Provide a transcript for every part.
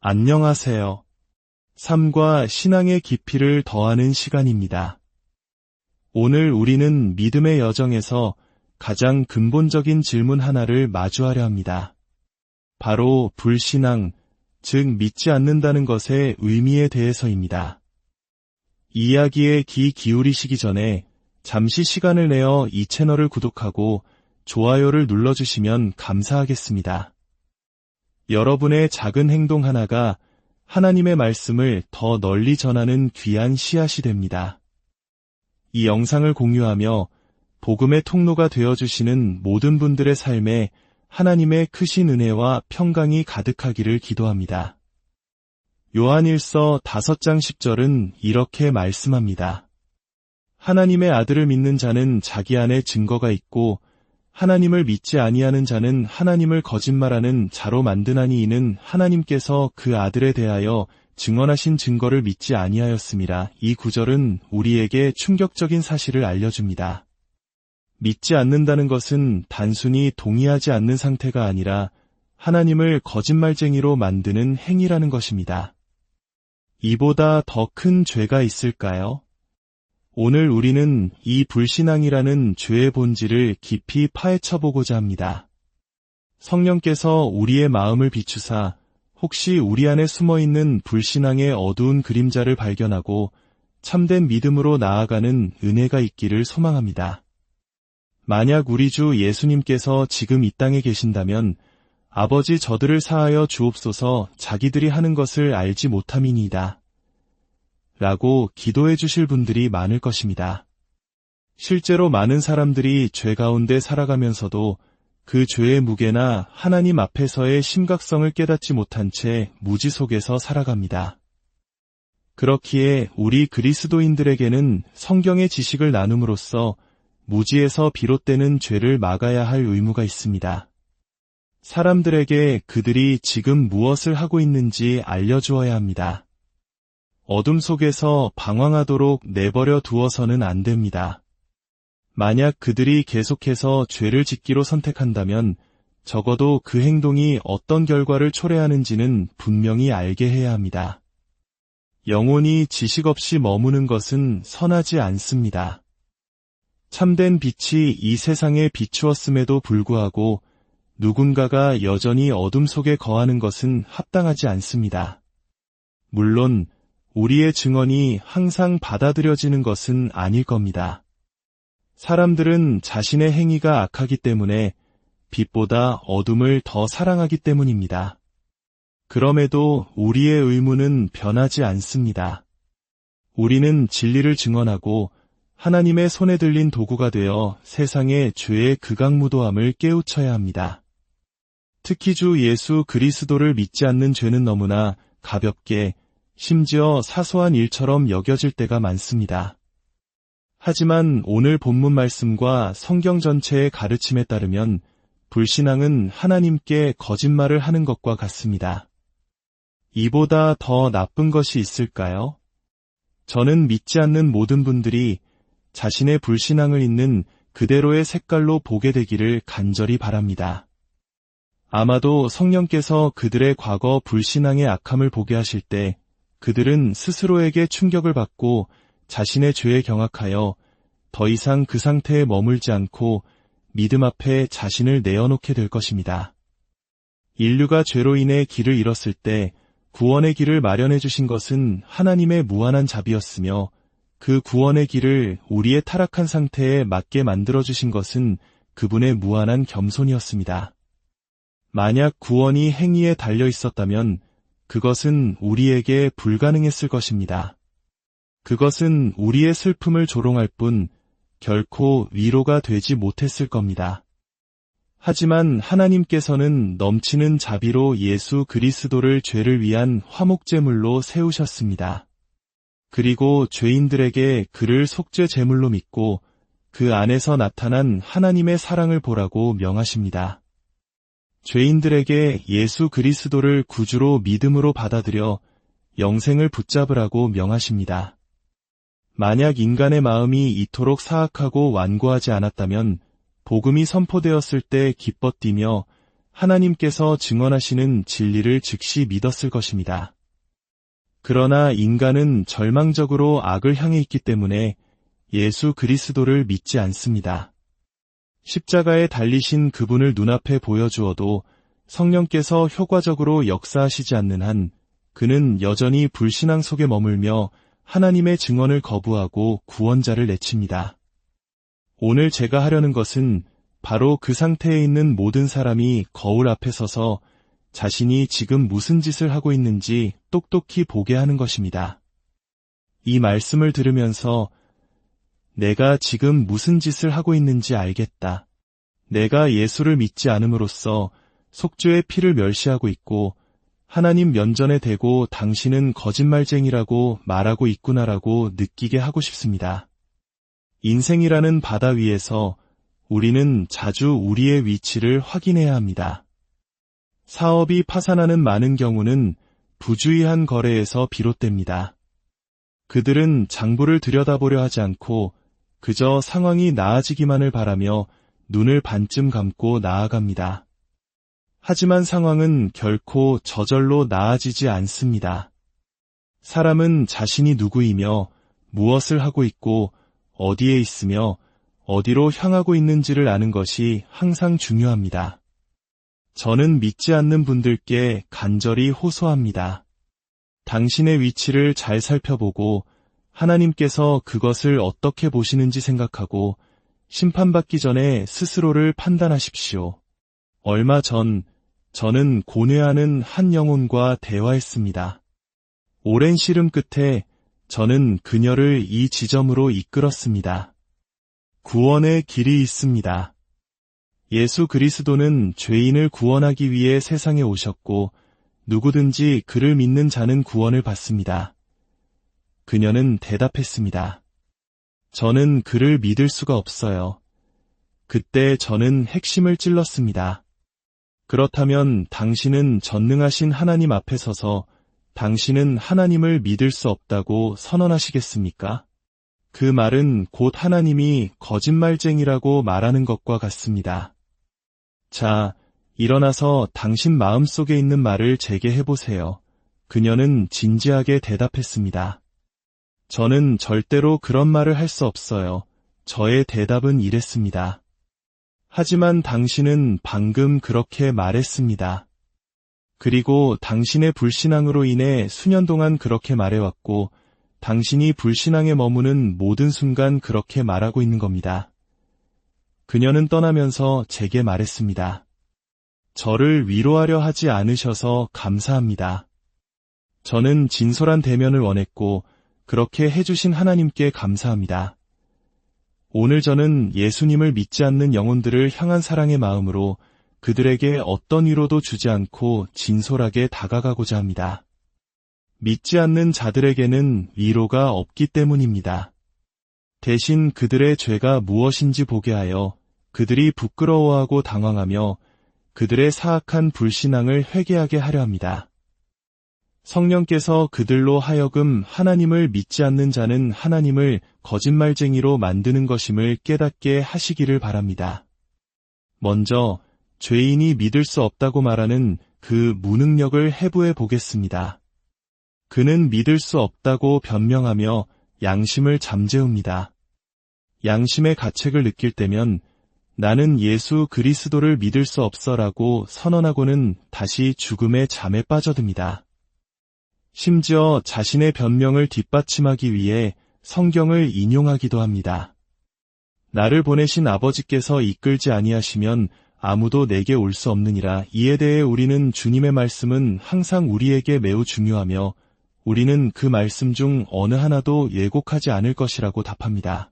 안녕하세요. 삶과 신앙의 깊이를 더하는 시간입니다. 오늘 우리는 믿음의 여정에서 가장 근본적인 질문 하나를 마주하려 합니다. 바로 불신앙, 즉 믿지 않는다는 것의 의미에 대해서입니다. 이야기에 귀 기울이시기 전에 잠시 시간을 내어 이 채널을 구독하고 좋아요를 눌러주시면 감사하겠습니다. 여러분의 작은 행동 하나가 하나님의 말씀을 더 널리 전하는 귀한 씨앗이 됩니다. 이 영상을 공유하며 복음의 통로가 되어주시는 모든 분들의 삶에 하나님의 크신 은혜와 평강이 가득하기를 기도합니다. 요한일서 5장 10절은 이렇게 말씀합니다. 하나님의 아들을 믿는 자는 자기 안에 증거가 있고 하나님을 믿지 아니하는 자는 하나님을 거짓말하는 자로 만드나니 이는 하나님께서 그 아들에 대하여 증언하신 증거를 믿지 아니하였음이라. 이 구절은 우리에게 충격적인 사실을 알려줍니다. 믿지 않는다는 것은 단순히 동의하지 않는 상태가 아니라 하나님을 거짓말쟁이로 만드는 행위라는 것입니다. 이보다 더 큰 죄가 있을까요? 오늘 우리는 이 불신앙이라는 죄의 본질을 깊이 파헤쳐보고자 합니다. 성령께서 우리의 마음을 비추사 혹시 우리 안에 숨어있는 불신앙의 어두운 그림자를 발견하고 참된 믿음으로 나아가는 은혜가 있기를 소망합니다. 만약 우리 주 예수님께서 지금 이 땅에 계신다면 아버지 저들을 사하여 주옵소서 자기들이 하는 것을 알지 못함이니이다. 라고 기도해 주실 분들이 많을 것입니다. 실제로 많은 사람들이 죄 가운데 살아가면서도 그 죄의 무게나 하나님 앞에서의 심각성을 깨닫지 못한 채 무지 속에서 살아갑니다. 그렇기에 우리 그리스도인들에게는 성경의 지식을 나눔으로써 무지에서 비롯되는 죄를 막아야 할 의무가 있습니다. 사람들에게 그들이 지금 무엇을 하고 있는지 알려주어야 합니다. 어둠 속에서 방황하도록 내버려 두어서는 안 됩니다. 만약 그들이 계속해서 죄를 짓기로 선택한다면 적어도 그 행동이 어떤 결과를 초래하는지는 분명히 알게 해야 합니다. 영혼이 지식 없이 머무는 것은 선하지 않습니다. 참된 빛이 이 세상에 비추었음에도 불구하고 누군가가 여전히 어둠 속에 거하는 것은 합당하지 않습니다. 물론 우리의 증언이 항상 받아들여지는 것은 아닐 겁니다. 사람들은 자신의 행위가 악하기 때문에 빛보다 어둠을 더 사랑하기 때문입니다. 그럼에도 우리의 의무는 변하지 않습니다. 우리는 진리를 증언하고 하나님의 손에 들린 도구가 되어 세상의 죄의 극악무도함을 깨우쳐야 합니다. 특히 주 예수 그리스도를 믿지 않는 죄는 너무나 가볍게 심지어 사소한 일처럼 여겨질 때가 많습니다. 하지만 오늘 본문 말씀과 성경 전체의 가르침에 따르면 불신앙은 하나님께 거짓말을 하는 것과 같습니다. 이보다 더 나쁜 것이 있을까요? 저는 믿지 않는 모든 분들이 자신의 불신앙을 있는 그대로의 색깔로 보게 되기를 간절히 바랍니다. 아마도 성령께서 그들의 과거 불신앙의 악함을 보게 하실 때 그들은 스스로에게 충격을 받고 자신의 죄에 경악하여 더 이상 그 상태에 머물지 않고 믿음 앞에 자신을 내어놓게 될 것입니다. 인류가 죄로 인해 길을 잃었을 때 구원의 길을 마련해 주신 것은 하나님의 무한한 자비였으며 그 구원의 길을 우리의 타락한 상태에 맞게 만들어 주신 것은 그분의 무한한 겸손이었습니다. 만약 구원이 행위에 달려 있었다면 그것은 우리에게 불가능했을 것입니다. 그것은 우리의 슬픔을 조롱할 뿐 결코 위로가 되지 못했을 겁니다. 하지만 하나님께서는 넘치는 자비로 예수 그리스도를 죄를 위한 화목제물로 세우셨습니다. 그리고 죄인들에게 그를 속죄 제물로 믿고 그 안에서 나타난 하나님의 사랑을 보라고 명하십니다. 죄인들에게 예수 그리스도를 구주로 믿음으로 받아들여 영생을 붙잡으라고 명하십니다. 만약 인간의 마음이 이토록 사악하고 완고하지 않았다면 복음이 선포되었을 때 기뻐 뛰며 하나님께서 증언하시는 진리를 즉시 믿었을 것입니다. 그러나 인간은 절망적으로 악을 향해 있기 때문에 예수 그리스도를 믿지 않습니다. 십자가에 달리신 그분을 눈앞에 보여주어도 성령께서 효과적으로 역사하시지 않는 한 그는 여전히 불신앙 속에 머물며 하나님의 증언을 거부하고 구원자를 내칩니다. 오늘 제가 하려는 것은 바로 그 상태에 있는 모든 사람이 거울 앞에 서서 자신이 지금 무슨 짓을 하고 있는지 똑똑히 보게 하는 것입니다. 이 말씀을 들으면서 내가 지금 무슨 짓을 하고 있는지 알겠다. 내가 예수를 믿지 않음으로써 속죄의 피를 멸시하고 있고 하나님 면전에 대고 당신은 거짓말쟁이라고 말하고 있구나라고 느끼게 하고 싶습니다. 인생이라는 바다 위에서 우리는 자주 우리의 위치를 확인해야 합니다. 사업이 파산하는 많은 경우는 부주의한 거래에서 비롯됩니다. 그들은 장부를 들여다보려 하지 않고 그저 상황이 나아지기만을 바라며 눈을 반쯤 감고 나아갑니다. 하지만 상황은 결코 저절로 나아지지 않습니다. 사람은 자신이 누구이며 무엇을 하고 있고 어디에 있으며 어디로 향하고 있는지를 아는 것이 항상 중요합니다. 저는 믿지 않는 분들께 간절히 호소합니다. 당신의 위치를 잘 살펴보고 하나님께서 그것을 어떻게 보시는지 생각하고 심판받기 전에 스스로를 판단하십시오. 얼마 전 저는 고뇌하는 한 영혼과 대화했습니다. 오랜 시름 끝에 저는 그녀를 이 지점으로 이끌었습니다. 구원의 길이 있습니다. 예수 그리스도는 죄인을 구원하기 위해 세상에 오셨고 누구든지 그를 믿는 자는 구원을 받습니다. 그녀는 대답했습니다. 저는 그를 믿을 수가 없어요. 그때 저는 핵심을 찔렀습니다. 그렇다면 당신은 전능하신 하나님 앞에 서서 당신은 하나님을 믿을 수 없다고 선언하시겠습니까? 그 말은 곧 하나님이 거짓말쟁이라고 말하는 것과 같습니다. 자, 일어나서 당신 마음속에 있는 말을 제게 해보세요. 그녀는 진지하게 대답했습니다. 저는 절대로 그런 말을 할 수 없어요. 저의 대답은 이랬습니다. 하지만 당신은 방금 그렇게 말했습니다. 그리고 당신의 불신앙으로 인해 수년 동안 그렇게 말해왔고 당신이 불신앙에 머무는 모든 순간 그렇게 말하고 있는 겁니다. 그녀는 떠나면서 제게 말했습니다. 저를 위로하려 하지 않으셔서 감사합니다. 저는 진솔한 대면을 원했고 그렇게 해주신 하나님께 감사합니다. 오늘 저는 예수님을 믿지 않는 영혼들을 향한 사랑의 마음으로 그들에게 어떤 위로도 주지 않고 진솔하게 다가가고자 합니다. 믿지 않는 자들에게는 위로가 없기 때문입니다. 대신 그들의 죄가 무엇인지 보게 하여 그들이 부끄러워하고 당황하며 그들의 사악한 불신앙을 회개하게 하려 합니다. 성령께서 그들로 하여금 하나님을 믿지 않는 자는 하나님을 거짓말쟁이로 만드는 것임을 깨닫게 하시기를 바랍니다. 먼저 죄인이 믿을 수 없다고 말하는 그 무능력을 해부해 보겠습니다. 그는 믿을 수 없다고 변명하며 양심을 잠재웁니다. 양심의 가책을 느낄 때면 나는 예수 그리스도를 믿을 수 없어라고 선언하고는 다시 죽음의 잠에 빠져듭니다. 심지어 자신의 변명을 뒷받침하기 위해 성경을 인용하기도 합니다. 나를 보내신 아버지께서 이끌지 아니하시면 아무도 내게 올 수 없느니라. 이에 대해 우리는 주님의 말씀은 항상 우리에게 매우 중요하며 우리는 그 말씀 중 어느 하나도 예곡하지 않을 것이라고 답합니다.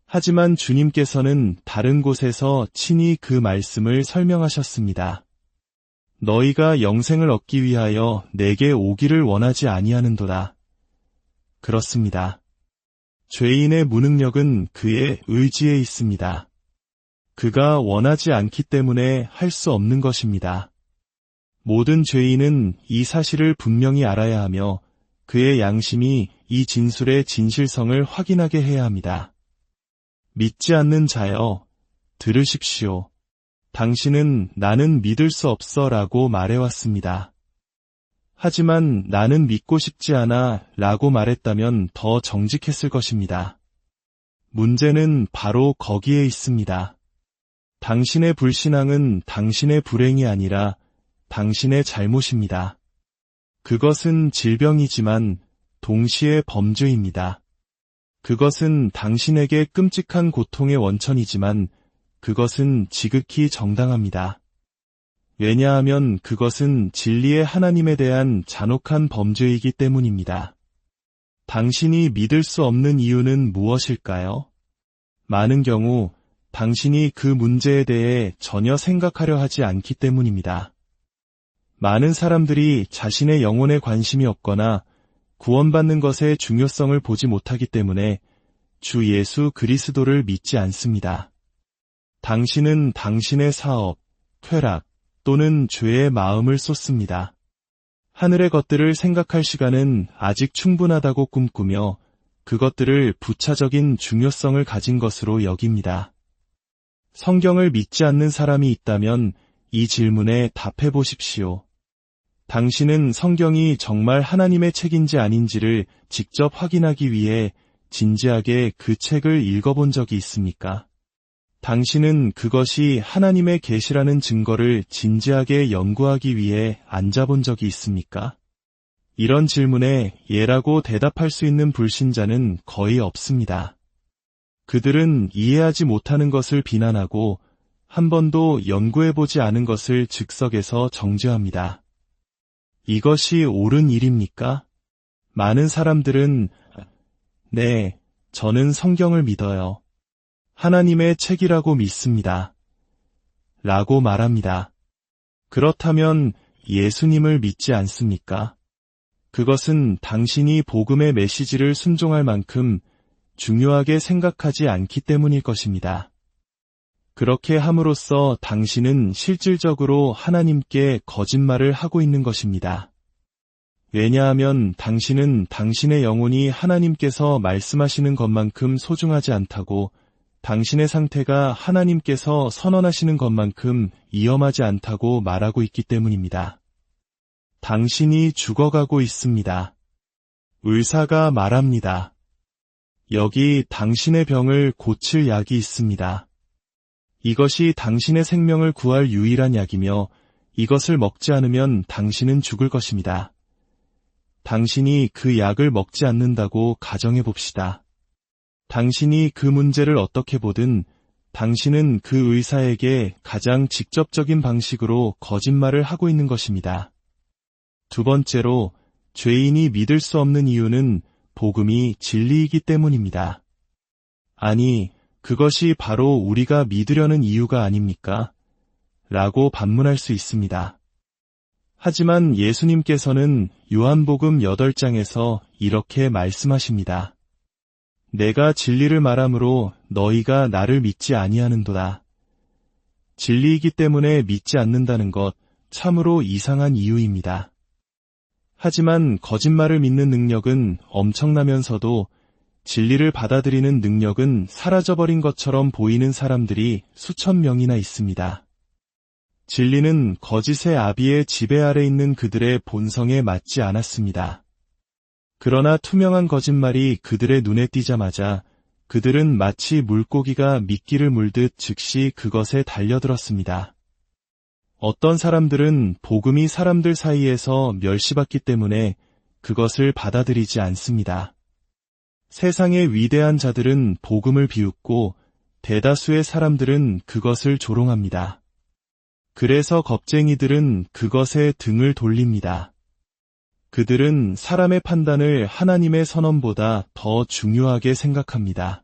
하지만 주님께서는 다른 곳에서 친히 그 말씀을 설명하셨습니다. 너희가 영생을 얻기 위하여 내게 오기를 원하지 아니하는도다. 그렇습니다. 죄인의 무능력은 그의 의지에 있습니다. 그가 원하지 않기 때문에 할 수 없는 것입니다. 모든 죄인은 이 사실을 분명히 알아야 하며 그의 양심이 이 진술의 진실성을 확인하게 해야 합니다. 믿지 않는 자여, 들으십시오. 당신은 나는 믿을 수 없어 라고 말해왔습니다. 하지만 나는 믿고 싶지 않아 라고 말했다면 더 정직했을 것입니다. 문제는 바로 거기에 있습니다. 당신의 불신앙은 당신의 불행이 아니라 당신의 잘못입니다. 그것은 질병이지만 동시에 범죄입니다. 그것은 당신에게 끔찍한 고통의 원천이지만 그것은 지극히 정당합니다. 왜냐하면 그것은 진리의 하나님에 대한 잔혹한 범죄이기 때문입니다. 당신이 믿을 수 없는 이유는 무엇일까요? 많은 경우 당신이 그 문제에 대해 전혀 생각하려 하지 않기 때문입니다. 많은 사람들이 자신의 영혼에 관심이 없거나 구원받는 것의 중요성을 보지 못하기 때문에 주 예수 그리스도를 믿지 않습니다. 당신은 당신의 사업, 쾌락 또는 죄의 마음을 쏟습니다. 하늘의 것들을 생각할 시간은 아직 충분하다고 꿈꾸며 그것들을 부차적인 중요성을 가진 것으로 여깁니다. 성경을 믿지 않는 사람이 있다면 이 질문에 답해 보십시오. 당신은 성경이 정말 하나님의 책인지 아닌지를 직접 확인하기 위해 진지하게 그 책을 읽어본 적이 있습니까? 당신은 그것이 하나님의 계시라는 증거를 진지하게 연구하기 위해 앉아본 적이 있습니까? 이런 질문에 예라고 대답할 수 있는 불신자는 거의 없습니다. 그들은 이해하지 못하는 것을 비난하고 한 번도 연구해보지 않은 것을 즉석에서 정죄합니다. 이것이 옳은 일입니까? 많은 사람들은 네, 저는 성경을 믿어요. 하나님의 책이라고 믿습니다. 라고 말합니다. 그렇다면 예수님을 믿지 않습니까? 그것은 당신이 복음의 메시지를 순종할 만큼 중요하게 생각하지 않기 때문일 것입니다. 그렇게 함으로써 당신은 실질적으로 하나님께 거짓말을 하고 있는 것입니다. 왜냐하면 당신은 당신의 영혼이 하나님께서 말씀하시는 것만큼 소중하지 않다고 당신의 상태가 하나님께서 선언하시는 것만큼 위험하지 않다고 말하고 있기 때문입니다. 당신이 죽어가고 있습니다. 의사가 말합니다. 여기 당신의 병을 고칠 약이 있습니다. 이것이 당신의 생명을 구할 유일한 약이며 이것을 먹지 않으면 당신은 죽을 것입니다. 당신이 그 약을 먹지 않는다고 가정해 봅시다. 당신이 그 문제를 어떻게 보든 당신은 그 의사에게 가장 직접적인 방식으로 거짓말을 하고 있는 것입니다. 두 번째로, 죄인이 믿을 수 없는 이유는 복음이 진리이기 때문입니다. 아니, 그것이 바로 우리가 믿으려는 이유가 아닙니까? 라고 반문할 수 있습니다. 하지만 예수님께서는 요한복음 8장에서 이렇게 말씀하십니다. 내가 진리를 말하므로 너희가 나를 믿지 아니하는도다. 진리이기 때문에 믿지 않는다는 것 참으로 이상한 이유입니다. 하지만 거짓말을 믿는 능력은 엄청나면서도 진리를 받아들이는 능력은 사라져버린 것처럼 보이는 사람들이 수천 명이나 있습니다. 진리는 거짓의 아비의 지배 아래 있는 그들의 본성에 맞지 않았습니다. 그러나 투명한 거짓말이 그들의 눈에 띄자마자 그들은 마치 물고기가 미끼를 물듯 즉시 그것에 달려들었습니다. 어떤 사람들은 복음이 사람들 사이에서 멸시받기 때문에 그것을 받아들이지 않습니다. 세상의 위대한 자들은 복음을 비웃고 대다수의 사람들은 그것을 조롱합니다. 그래서 겁쟁이들은 그것에 등을 돌립니다. 그들은 사람의 판단을 하나님의 선언보다 더 중요하게 생각합니다.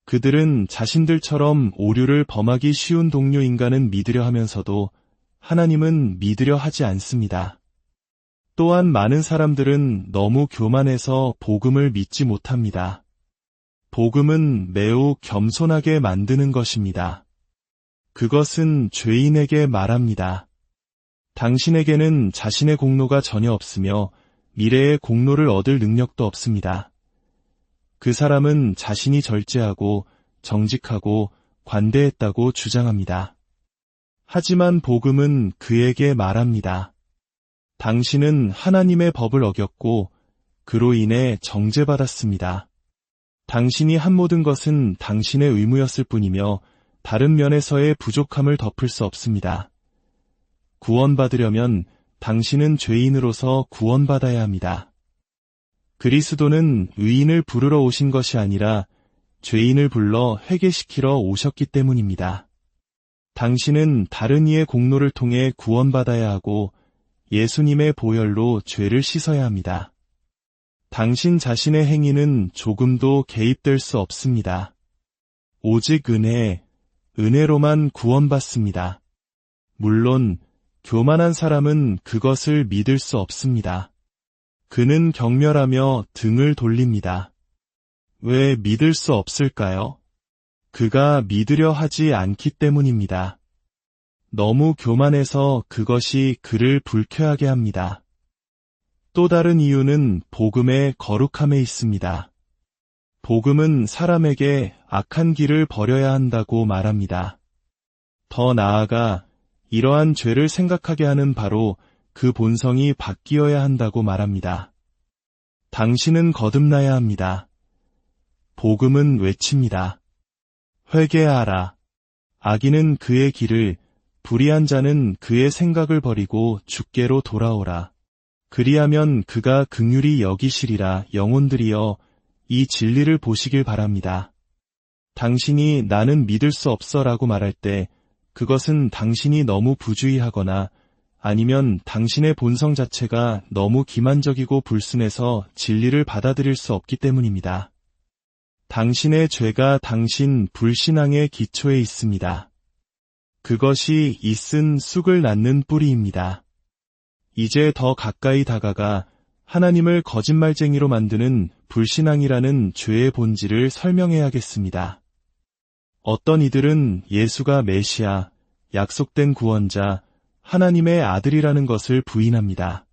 그들은 자신들처럼 오류를 범하기 쉬운 동료 인간은 믿으려 하면서도 하나님은 믿으려 하지 않습니다. 또한 많은 사람들은 너무 교만해서 복음을 믿지 못합니다. 복음은 매우 겸손하게 만드는 것입니다. 그것은 죄인에게 말합니다. 당신에게는 자신의 공로가 전혀 없으며 미래의 공로를 얻을 능력도 없습니다. 그 사람은 자신이 절제하고 정직하고 관대했다고 주장합니다. 하지만 복음은 그에게 말합니다. 당신은 하나님의 법을 어겼고 그로 인해 정죄받았습니다. 당신이 한 모든 것은 당신의 의무였을 뿐이며 다른 면에서의 부족함을 덮을 수 없습니다. 구원받으려면 당신은 죄인으로서 구원받아야 합니다. 그리스도는 의인을 부르러 오신 것이 아니라 죄인을 불러 회개시키러 오셨기 때문입니다. 당신은 다른 이의 공로를 통해 구원받아야 하고 예수님의 보혈로 죄를 씻어야 합니다. 당신 자신의 행위는 조금도 개입될 수 없습니다. 오직 은혜로만 구원받습니다. 물론 교만한 사람은 그것을 믿을 수 없습니다. 그는 경멸하며 등을 돌립니다. 왜 믿을 수 없을까요? 그가 믿으려 하지 않기 때문입니다. 너무 교만해서 그것이 그를 불쾌하게 합니다. 또 다른 이유는 복음의 거룩함에 있습니다. 복음은 사람에게 악한 길을 버려야 한다고 말합니다. 더 나아가 이러한 죄를 생각하게 하는 바로 그 본성이 바뀌어야 한다고 말합니다. 당신은 거듭나야 합니다. 복음은 외칩니다. 회개하라. 악인은 그의 길을, 불의한 자는 그의 생각을 버리고 주께로 돌아오라. 그리하면 그가 긍휼히 여기시리라. 영혼들이여, 이 진리를 보시길 바랍니다. 당신이 나는 믿을 수 없어 라고 말할 때 그것은 당신이 너무 부주의하거나 아니면 당신의 본성 자체가 너무 기만적이고 불순해서 진리를 받아들일 수 없기 때문입니다. 당신의 죄가 당신 불신앙의 기초에 있습니다. 그것이 잇은 쑥을 낳는 뿌리입니다. 이제 더 가까이 다가가 하나님을 거짓말쟁이로 만드는 불신앙이라는 죄의 본질을 설명해야겠습니다. 어떤 이들은 예수가 메시아, 약속된 구원자, 하나님의 아들이라는 것을 부인합니다.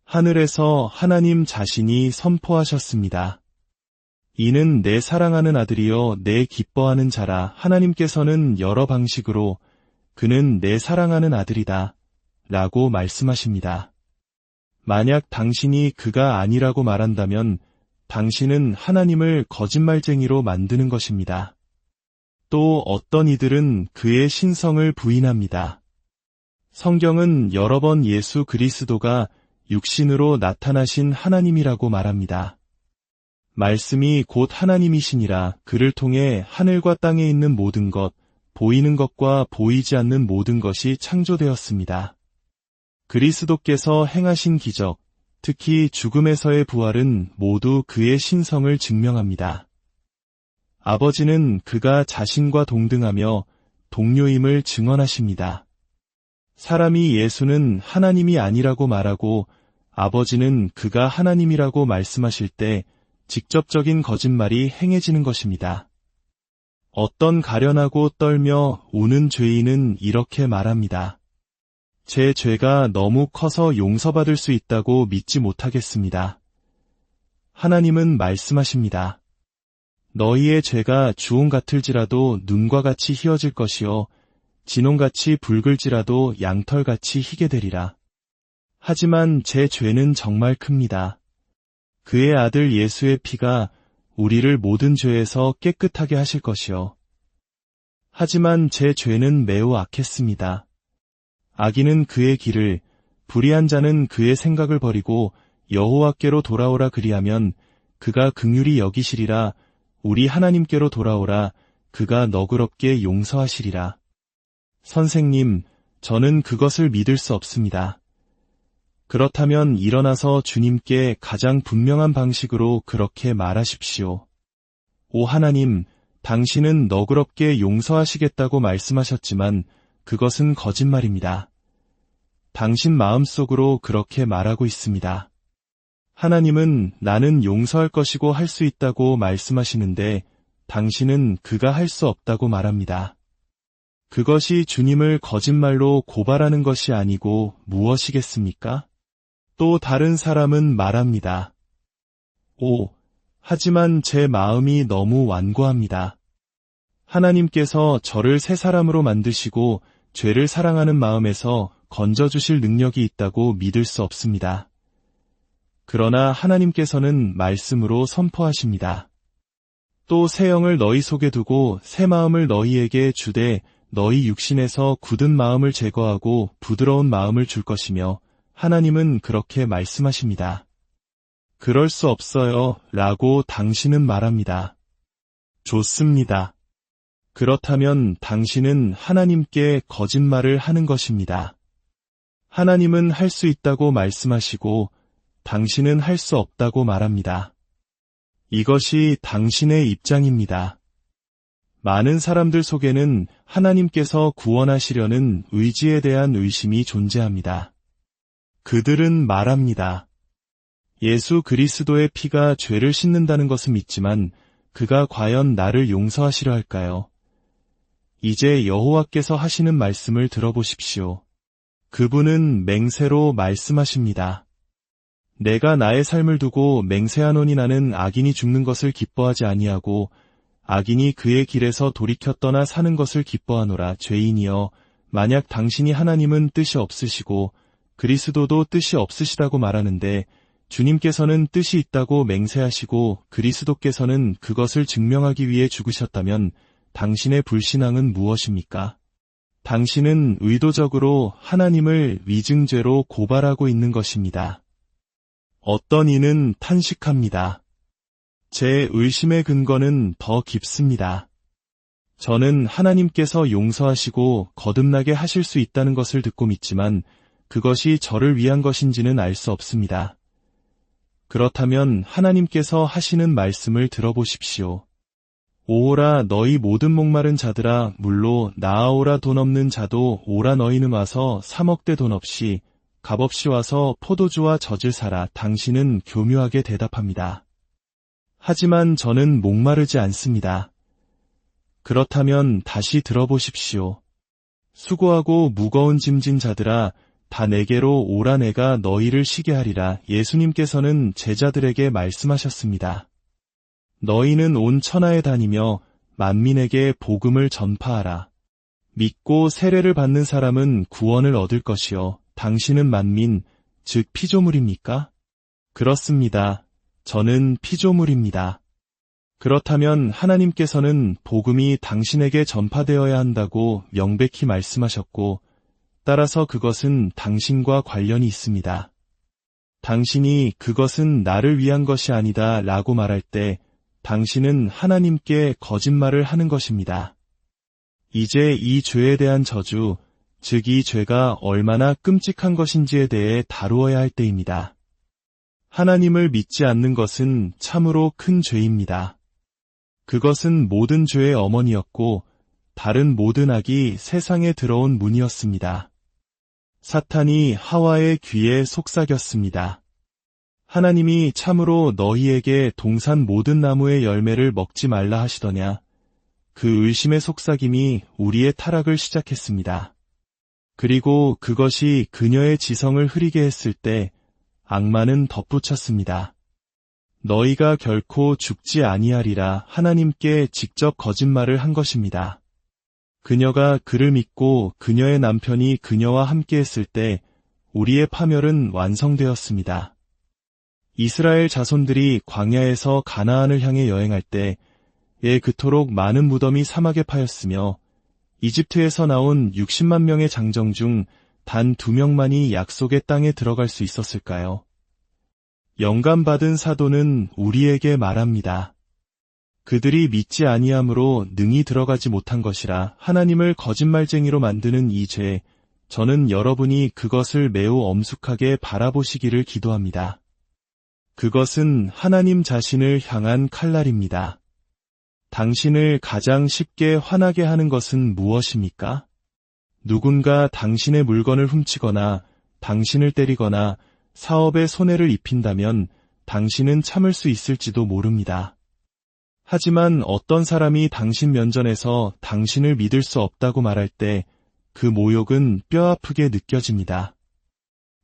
하늘에서 하나님 자신이 선포하셨습니다. 이는 내 사랑하는 아들이요 내 기뻐하는 자라. 하나님께서는 여러 방식으로 그는 내 사랑하는 아들이다 라고 말씀하십니다. 만약 당신이 그가 아니라고 말한다면 당신은 하나님을 거짓말쟁이로 만드는 것입니다. 또 어떤 이들은 그의 신성을 부인합니다. 성경은 여러 번 예수 그리스도가 육신으로 나타나신 하나님이라고 말합니다. 말씀이 곧 하나님이시니라. 그를 통해 하늘과 땅에 있는 모든 것, 보이는 것과 보이지 않는 모든 것이 창조되었습니다. 그리스도께서 행하신 기적, 특히 죽음에서의 부활은 모두 그의 신성을 증명합니다. 아버지는 그가 자신과 동등하며 동료임을 증언하십니다. 사람이 예수는 하나님이 아니라고 말하고 아버지는 그가 하나님이라고 말씀하실 때 직접적인 거짓말이 행해지는 것입니다. 어떤 가련하고 떨며 우는 죄인은 이렇게 말합니다. 제 죄가 너무 커서 용서받을 수 있다고 믿지 못하겠습니다. 하나님은 말씀하십니다. 너희의 죄가 주홍 같을지라도 눈과 같이 희어질 것이요 진홍같이 붉을지라도 양털같이 희게 되리라. 하지만 제 죄는 정말 큽니다. 그의 아들 예수의 피가 우리를 모든 죄에서 깨끗하게 하실 것이요. 하지만 제 죄는 매우 악했습니다. 악인은 그의 길을, 불의한 자는 그의 생각을 버리고 여호와께로 돌아오라. 그리하면 그가 긍휼히 여기시리라. 우리 하나님께로 돌아오라. 그가 너그럽게 용서하시리라. 선생님, 저는 그것을 믿을 수 없습니다. 그렇다면 일어나서 주님께 가장 분명한 방식으로 그렇게 말하십시오. 오 하나님, 당신은 너그럽게 용서하시겠다고 말씀하셨지만 그것은 거짓말입니다. 당신 마음속으로 그렇게 말하고 있습니다. 하나님은 나는 용서할 것이고 할 수 있다고 말씀하시는데 당신은 그가 할 수 없다고 말합니다. 그것이 주님을 거짓말로 고발하는 것이 아니고 무엇이겠습니까? 또 다른 사람은 말합니다. 하지만 제 마음이 너무 완고합니다. 하나님께서 저를 새 사람으로 만드시고 죄를 사랑하는 마음에서 건져주실 능력이 있다고 믿을 수 없습니다. 그러나 하나님께서는 말씀으로 선포하십니다. 또 새 영을 너희 속에 두고 새 마음을 너희에게 주되 너희 육신에서 굳은 마음을 제거하고 부드러운 마음을 줄 것이며 하나님은 그렇게 말씀하십니다. 그럴 수 없어요 라고 당신은 말합니다. 좋습니다. 그렇다면 당신은 하나님께 거짓말을 하는 것입니다. 하나님은 할 수 있다고 말씀하시고 당신은 할 수 없다고 말합니다. 이것이 당신의 입장입니다. 많은 사람들 속에는 하나님께서 구원하시려는 의지에 대한 의심이 존재합니다. 그들은 말합니다. 예수 그리스도의 피가 죄를 씻는다는 것은 믿지만 그가 과연 나를 용서하시려 할까요? 이제 여호와께서 하시는 말씀을 들어보십시오. 그분은 맹세로 말씀하십니다. 내가 나의 삶을 두고 맹세하노니 나는 악인이 죽는 것을 기뻐하지 아니하고 악인이 그의 길에서 돌이켜 떠나 사는 것을 기뻐하노라. 죄인이여, 만약 당신이 하나님은 뜻이 없으시고 그리스도도 뜻이 없으시다고 말하는데 주님께서는 뜻이 있다고 맹세하시고 그리스도께서는 그것을 증명하기 위해 죽으셨다면 당신의 불신앙은 무엇입니까? 당신은 의도적으로 하나님을 위증죄로 고발하고 있는 것입니다. 어떤 이는 탄식합니다. 제 의심의 근거는 더 깊습니다. 저는 하나님께서 용서하시고 거듭나게 하실 수 있다는 것을 듣고 믿지만 그것이 저를 위한 것인지는 알 수 없습니다. 그렇다면 하나님께서 하시는 말씀을 들어보십시오. 오라 너희 모든 목마른 자들아 물로 나아오라. 돈 없는 자도 오라. 너희는 와서 사먹되 돈 없이 값없이 와서 포도주와 젖을 사라. 당신은 교묘하게 대답합니다. 하지만 저는 목마르지 않습니다. 그렇다면 다시 들어보십시오. 수고하고 무거운 짐진 자들아 다 내게로 오라. 내가 너희를 쉬게 하리라. 예수님께서는 제자들에게 말씀하셨습니다. 너희는 온 천하에 다니며 만민에게 복음을 전파하라. 믿고 세례를 받는 사람은 구원을 얻을 것이요. 당신은 만민, 즉 피조물입니까? 그렇습니다. 저는 피조물입니다. 그렇다면 하나님께서는 복음이 당신에게 전파되어야 한다고 명백히 말씀하셨고 따라서 그것은 당신과 관련이 있습니다. 당신이 그것은 나를 위한 것이 아니다 라고 말할 때 당신은 하나님께 거짓말을 하는 것입니다. 이제 이 죄에 대한 저주, 즉 이 죄가 얼마나 끔찍한 것인지에 대해 다루어야 할 때입니다. 하나님을 믿지 않는 것은 참으로 큰 죄입니다. 그것은 모든 죄의 어머니였고 다른 모든 악이 세상에 들어온 문이었습니다. 사탄이 하와의 귀에 속삭였습니다. 하나님이 참으로 너희에게 동산 모든 나무의 열매를 먹지 말라 하시더냐. 그 의심의 속삭임이 우리의 타락을 시작했습니다. 그리고 그것이 그녀의 지성을 흐리게 했을 때 악마는 덧붙였습니다. 너희가 결코 죽지 아니하리라. 하나님께 직접 거짓말을 한 것입니다. 그녀가 그를 믿고 그녀의 남편이 그녀와 함께 했을 때 우리의 파멸은 완성되었습니다. 이스라엘 자손들이 광야에서 가나안을 향해 여행할 때에 그토록 많은 무덤이 사막에 파였으며 이집트에서 나온 60만 명의 장정 중 단 2명만이 약속의 땅에 들어갈 수 있었을까요? 영감받은 사도는 우리에게 말합니다. 그들이 믿지 아니함으로 능히 들어가지 못한 것이라. 하나님을 거짓말쟁이로 만드는 이 죄, 저는 여러분이 그것을 매우 엄숙하게 바라보시기를 기도합니다. 그것은 하나님 자신을 향한 칼날입니다. 당신을 가장 쉽게 화나게 하는 것은 무엇입니까? 누군가 당신의 물건을 훔치거나 당신을 때리거나 사업에 손해를 입힌다면 당신은 참을 수 있을지도 모릅니다. 하지만 어떤 사람이 당신 면전에서 당신을 믿을 수 없다고 말할 때 그 모욕은 뼈아프게 느껴집니다.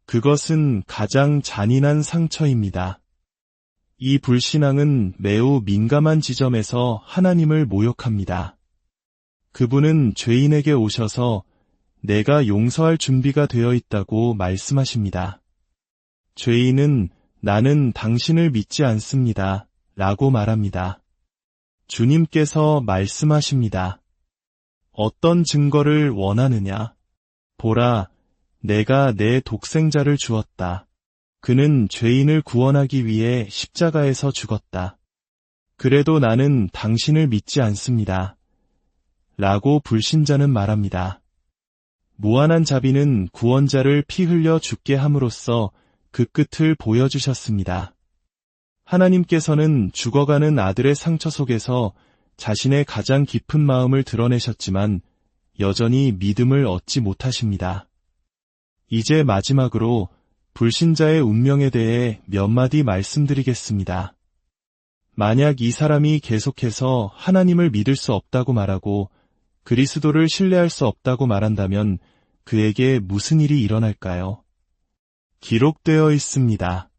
그것은 가장 잔인한 상처입니다. 이 불신앙은 매우 민감한 지점에서 하나님을 모욕합니다. 그분은 죄인에게 오셔서 내가 용서할 준비가 되어 있다고 말씀하십니다. 죄인은 나는 당신을 믿지 않습니다. 라고 말합니다. 주님께서 말씀하십니다. 어떤 증거를 원하느냐? 보라, 내가 내 독생자를 주었다. 그는 죄인을 구원하기 위해 십자가에서 죽었다. 그래도 나는 당신을 믿지 않습니다. 라고 불신자는 말합니다. 무한한 자비는 구원자를 피 흘려 죽게 함으로써 그 끝을 보여주셨습니다. 하나님께서는 죽어가는 아들의 상처 속에서 자신의 가장 깊은 마음을 드러내셨지만 여전히 믿음을 얻지 못하십니다. 이제 마지막으로 불신자의 운명에 대해 몇 마디 말씀드리겠습니다. 만약 이 사람이 계속해서 하나님을 믿을 수 없다고 말하고 그리스도를 신뢰할 수 없다고 말한다면 그에게 무슨 일이 일어날까요? 기록되어 있습니다.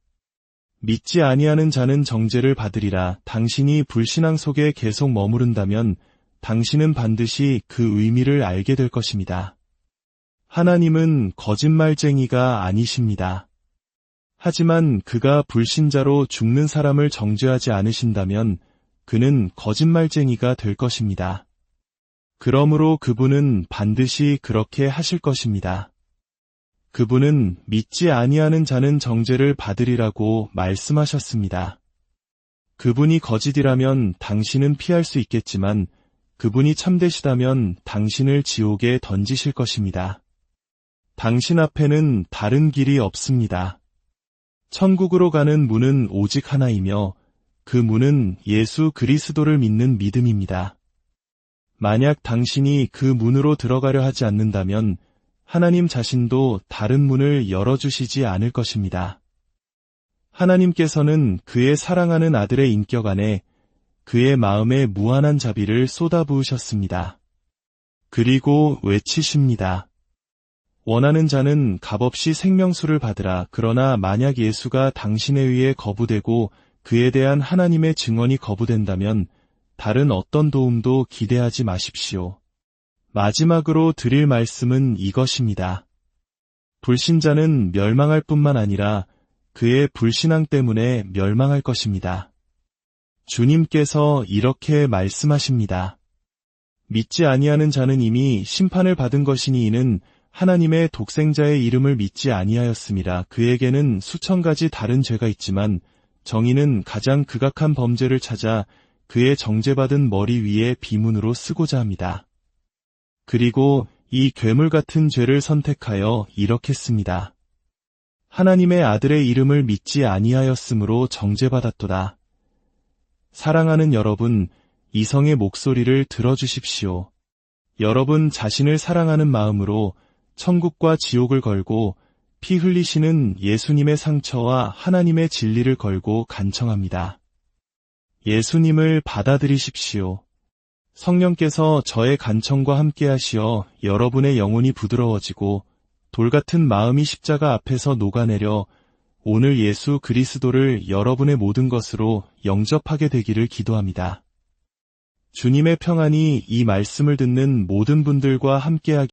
믿지 아니하는 자는 정죄를 받으리라. 당신이 불신앙 속에 계속 머무른다면 당신은 반드시 그 의미를 알게 될 것입니다. 하나님은 거짓말쟁이가 아니십니다. 하지만 그가 불신자로 죽는 사람을 정죄하지 않으신다면 그는 거짓말쟁이가 될 것입니다. 그러므로 그분은 반드시 그렇게 하실 것입니다. 그분은 믿지 아니하는 자는 정죄를 받으리라고 말씀하셨습니다. 그분이 거짓이라면 당신은 피할 수 있겠지만 그분이 참되시다면 당신을 지옥에 던지실 것입니다. 당신 앞에는 다른 길이 없습니다. 천국으로 가는 문은 오직 하나이며 그 문은 예수 그리스도를 믿는 믿음입니다. 만약 당신이 그 문으로 들어가려 하지 않는다면 하나님 자신도 다른 문을 열어주시지 않을 것입니다. 하나님께서는 그의 사랑하는 아들의 인격 안에 그의 마음에 무한한 자비를 쏟아부으셨습니다. 그리고 외치십니다. 원하는 자는 값없이 생명수를 받으라. 그러나 만약 예수가 당신에 의해 거부되고 그에 대한 하나님의 증언이 거부된다면 다른 어떤 도움도 기대하지 마십시오. 마지막으로 드릴 말씀은 이것입니다. 불신자는 멸망할 뿐만 아니라 그의 불신앙 때문에 멸망할 것입니다. 주님께서 이렇게 말씀하십니다. 믿지 아니하는 자는 이미 심판을 받은 것이니 이는 하나님의 독생자의 이름을 믿지 아니하였음이라. 그에게는 수천 가지 다른 죄가 있지만 정의는 가장 극악한 범죄를 찾아 그의 정죄받은 머리 위에 비문으로 쓰고자 합니다. 그리고 이 괴물 같은 죄를 선택하여 이렇게 씁니다. 하나님의 아들의 이름을 믿지 아니하였으므로 정죄받았도다. 사랑하는 여러분, 이성의 목소리를 들어주십시오. 여러분 자신을 사랑하는 마음으로 천국과 지옥을 걸고 피 흘리시는 예수님의 상처와 하나님의 진리를 걸고 간청합니다. 예수님을 받아들이십시오. 성령께서 저의 간청과 함께 하시어 여러분의 영혼이 부드러워지고 돌같은 마음이 십자가 앞에서 녹아내려 오늘 예수 그리스도를 여러분의 모든 것으로 영접하게 되기를 기도합니다. 주님의 평안이 이 말씀을 듣는 모든 분들과 함께하기